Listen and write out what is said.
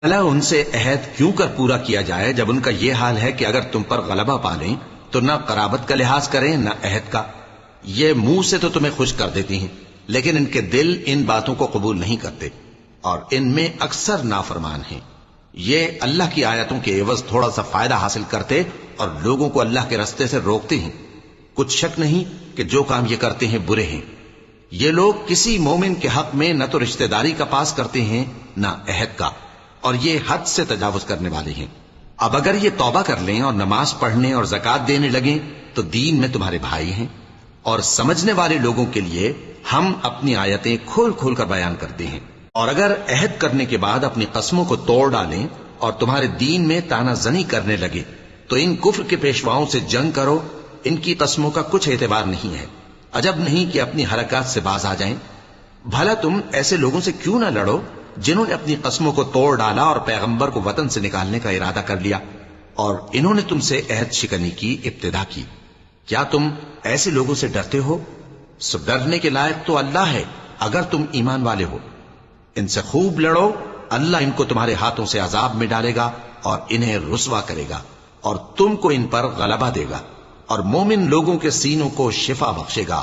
بھلا ان سے عہد کیوں کر پورا کیا جائے جب ان کا یہ حال ہے کہ اگر تم پر غلبہ پا لیں تو نہ قرابت کا لحاظ کریں نہ عہد کا. یہ منہ سے تو تمہیں خوش کر دیتی ہیں لیکن ان کے دل ان باتوں کو قبول نہیں کرتے اور ان میں اکثر نافرمان ہیں. یہ اللہ کی آیتوں کے عوض تھوڑا سا فائدہ حاصل کرتے اور لوگوں کو اللہ کے رستے سے روکتے ہیں. کچھ شک نہیں کہ جو کام یہ کرتے ہیں برے ہیں. یہ لوگ کسی مومن کے حق میں نہ تو رشتہ داری کا پاس کرتے ہیں نہ عہد کا، اور یہ حد سے تجاوز کرنے والے ہیں. اب اگر یہ توبہ کر لیں اور نماز پڑھنے اور زکات دینے لگیں تو دین میں تمہارے بھائی ہیں، اور سمجھنے والے لوگوں کے لیے ہم اپنی آیتیں کھول کھول کر بیان کرتے ہیں. اور اگر عہد کرنے کے بعد اپنی قسموں کو توڑ ڈالیں اور تمہارے دین میں تانا زنی کرنے لگے تو ان کفر کے پیشواؤں سے جنگ کرو. ان کی قسموں کا کچھ اعتبار نہیں ہے. عجب نہیں کہ اپنی حرکات سے باز آ جائیں. بھلا تم ایسے لوگوں سے کیوں نہ لڑو جنہوں نے اپنی قسموں کو توڑ ڈالا اور پیغمبر کو وطن سے نکالنے کا ارادہ کر لیا اور انہوں نے تم سے عہد شکنی کی ابتدا کی. کیا تم ایسے لوگوں سے ڈرتے ہو؟ سو ڈرنے کے لائق تو اللہ ہے اگر تم ایمان والے ہو. ان سے خوب لڑو. اللہ ان کو تمہارے ہاتھوں سے عذاب میں ڈالے گا اور انہیں رسوا کرے گا اور تم کو ان پر غلبہ دے گا اور مومن لوگوں کے سینوں کو شفا بخشے گا